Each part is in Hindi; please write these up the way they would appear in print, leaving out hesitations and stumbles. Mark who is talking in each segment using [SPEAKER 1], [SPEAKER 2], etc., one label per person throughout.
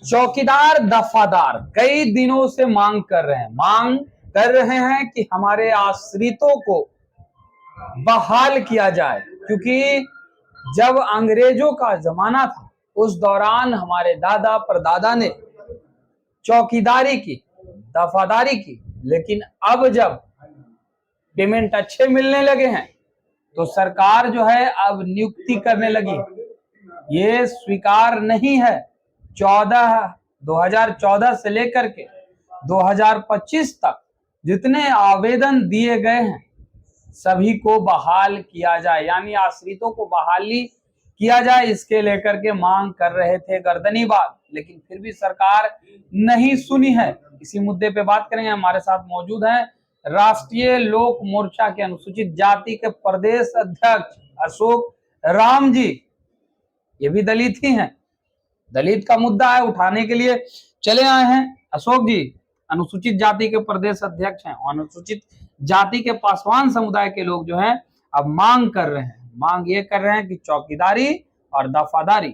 [SPEAKER 1] चौकीदार दफादार कई दिनों से मांग कर रहे हैं कि हमारे आश्रितों को बहाल किया जाए, क्योंकि जब अंग्रेजों का जमाना था उस दौरान हमारे दादा परदादा ने चौकीदारी की, दफादारी की, लेकिन अब जब पेमेंट अच्छे मिलने लगे हैं तो सरकार जो है अब नियुक्ति करने लगी। ये स्वीकार नहीं है। 2014 से लेकर के 2025 तक जितने आवेदन दिए गए हैं सभी को बहाल किया जाए, यानी आश्रितों को बहाली किया जाए, इसके लेकर के मांग कर रहे थे गर्दनी बात, लेकिन फिर भी सरकार नहीं सुनी है। इसी मुद्दे पे बात करेंगे। हमारे साथ मौजूद हैं राष्ट्रीय लोक मोर्चा के अनुसूचित जाति के प्रदेश अध्यक्ष अशोक राम जी। ये भी दलित ही हैं, दलित का मुद्दा है, उठाने के लिए चले आए हैं। अशोक जी अनुसूचित जाति के प्रदेश अध्यक्ष हैं। अनुसूचित जाति के पासवान समुदाय के लोग जो हैं अब मांग कर रहे हैं, मांग ये कर रहे हैं कि चौकीदारी और दफादारी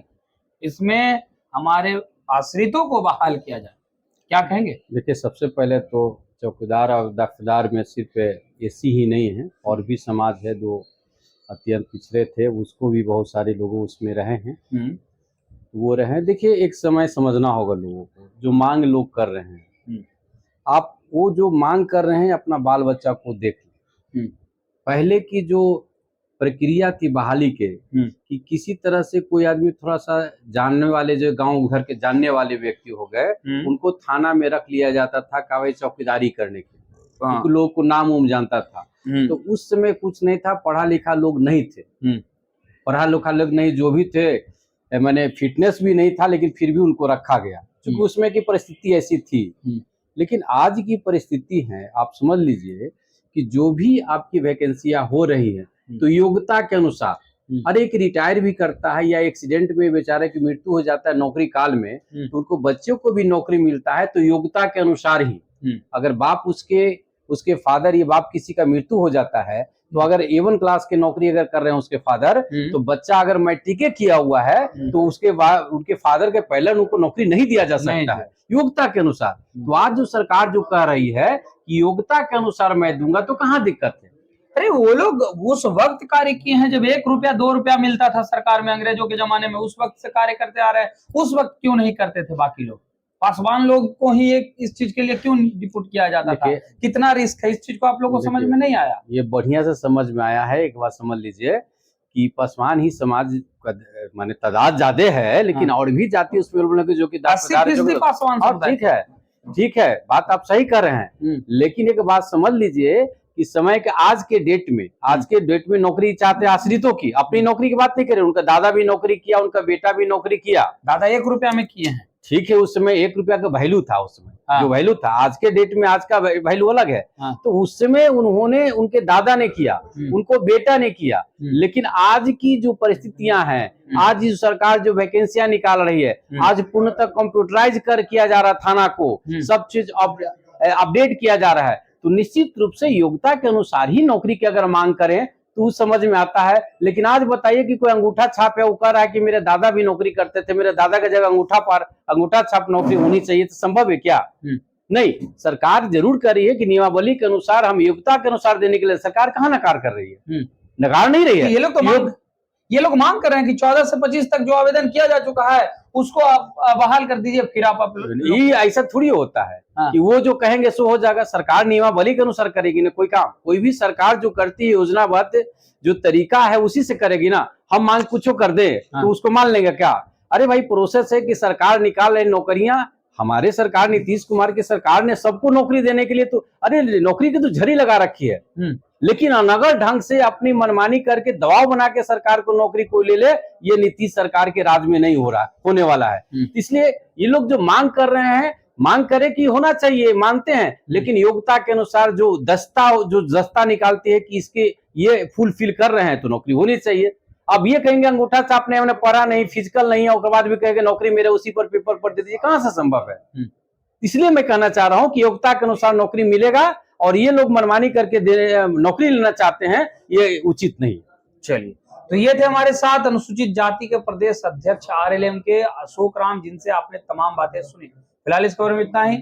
[SPEAKER 1] इसमें हमारे आश्रितों को बहाल किया जाए। क्या कहेंगे?
[SPEAKER 2] देखिए, सबसे पहले तो चौकीदार और दफादार में सिर्फ एसी ही नहीं है, और भी समाज है जो अत्यंत पिछड़े थे, उसको भी बहुत सारे लोगों उसमें रहे हैं, वो रहे। देखिए, एक समय समझना होगा लोगों को, जो मांग लोग कर रहे हैं, आप वो जो मांग कर रहे हैं अपना बाल बच्चा को देख लें। पहले की जो प्रक्रिया थी बहाली के, कि किसी तरह से कोई आदमी थोड़ा सा जानने वाले, जो गांव घर के जानने वाले व्यक्ति हो गए, उनको थाना में रख लिया जाता था कागज चौकीदारी करने के, क्योंकि लोगों को नाम उम जानता था। तो उस समय कुछ नहीं था, पढ़ा लिखा लोग नहीं थे, पढ़ा लिखा लोग नहीं, जो भी थे मैंने फिटनेस भी नहीं था, लेकिन फिर भी उनको रखा गया, क्योंकि उसमें की परिस्थिति ऐसी थी। लेकिन आज की परिस्थिति है, आप समझ लीजिए कि जो भी आपकी वैकेंसियां हो रही है तो योग्यता के अनुसार, हर एक रिटायर भी करता है या एक्सीडेंट में बेचारे की मृत्यु हो जाता है नौकरी काल में, तो उनको बच्चों को भी नौकरी मिलता है तो योग्यता के अनुसार ही। अगर बाप उसके फादर या बाप किसी का मृत्यु हो जाता है, तो अगर A1 क्लास के नौकरी अगर कर रहे हैं उसके फादर, तो बच्चा अगर मैट्रिक किया हुआ है तो उसके बाद उनके फादर के पहले उनको नौकरी नहीं दिया जा सकता है योग्यता के अनुसार। तो आज जो सरकार जो कह रही है कि योग्यता के अनुसार मैं दूंगा, तो कहाँ दिक्कत है?
[SPEAKER 1] अरे वो लोग उस वक्त कार्य किए हैं जब 1 रुपया 2 रुपया मिलता था सरकार में, अंग्रेजों के जमाने में, उस वक्त से कार्य करते आ रहे हैं। उस वक्त क्यों नहीं करते थे बाकी लोग? पासवान लोग को ही इस चीज के लिए क्यों डिप्यूट किया जाता था? कितना रिस्क है, इस चीज को आप लोगों को समझ में नहीं आया?
[SPEAKER 2] ये बढ़िया से समझ में आया है। एक बात समझ लीजिए कि पासवान ही समाज का माने तादाद ज्यादा है, लेकिन और भी जाति उसमें जो कि ठीक है, बात आप सही कर रहे हैं। लेकिन एक बात समझ लीजिए कि समय के आज के डेट में नौकरी चाहते आश्रितों की, अपनी नौकरी की बात नहीं करें, उनका दादा भी नौकरी किया, उनका बेटा भी नौकरी किया,
[SPEAKER 1] दादा 1 रुपया में किए हैं,
[SPEAKER 2] ठीक है। उस समय 1 रुपया का वैल्यू था, उस समय जो वैल्यू था, आज के डेट में आज का वैल्यू अलग है। तो उस समय उन्होंने, उनके दादा ने किया, उनको बेटा ने किया। लेकिन आज की जो परिस्थितियां हैं, आज जो सरकार जो वैकेंसियां निकाल रही है, आज पूर्णतः कंप्यूटराइज किया जा रहा है, थाना को सब चीज अपडेट किया जा रहा है। तो निश्चित रूप से योग्यता के अनुसार ही नौकरी की अगर मांग करें तो समझ में आता है। लेकिन आज बताइए कि कोई अंगूठा छाप है, वो कह रहा है कि मेरे दादा भी नौकरी करते थे, मेरे दादा की जगह अंगूठा छाप नौकरी होनी चाहिए, तो संभव है क्या? नहीं। सरकार जरूर कर रही है कि नियमावली के अनुसार, हम योग्यता के अनुसार देने के लिए, सरकार कहाँ नकार कर रही है? नकार नहीं रही है।
[SPEAKER 1] ये लोग मांग कर रहे हैं कि 14 से 25 तक जो आवेदन किया जा चुका है उसको आप बहाल कर दीजिए, फिर आप
[SPEAKER 2] ये ऐसा थोड़ी होता है कि वो जो कहेंगे सो हो जाएगा। सरकार नियमावली के अनुसार करेगी ना कोई काम। कोई भी सरकार जो करती है योजनाबद्ध जो तरीका है उसी से करेगी ना। हम मांग कुछ कर दे तो उसको मान लेंगे क्या? अरे भाई, प्रोसेस है कि सरकार निकाल रही नौकरियां। हमारे सरकार, नीतीश कुमार की सरकार ने सबको नौकरी देने के लिए तो, अरे नौकरी की तो झड़ी लगा रखी है, लेकिन अनगर ढंग से अपनी मनमानी करके दबाव बना के सरकार को नौकरी कोई ले ले, ये नीतीश सरकार के राज में नहीं हो रहा, होने वाला है। इसलिए ये लोग जो मांग कर रहे हैं, मांग करे कि होना चाहिए, मानते हैं, लेकिन योग्यता के अनुसार जो दस्ता निकालती है कि इसके ये फुलफिल कर रहे हैं तो नौकरी होनी चाहिए। अब ये कहेंगे अंगूठा छापने, हमने पढ़ा नहीं, फिजिकल नहीं है, उसके बाद भी कहेंगे नौकरी मेरे उसी पर पेपर पर दे दीजिए, कहां से संभव है? इसलिए मैं कहना चाह रहा हूं कि योग्यता के अनुसार नौकरी मिलेगा, और ये लोग मनमानी करके नौकरी लेना चाहते हैं, ये उचित नहीं।
[SPEAKER 1] चलिए, तो ये थे हमारे साथ अनुसूचित जाति के प्रदेश अध्यक्ष आरएलएम के अशोक राम, जिनसे आपने तमाम बातें सुनी। फिलहाल इस खबर में इतना ही।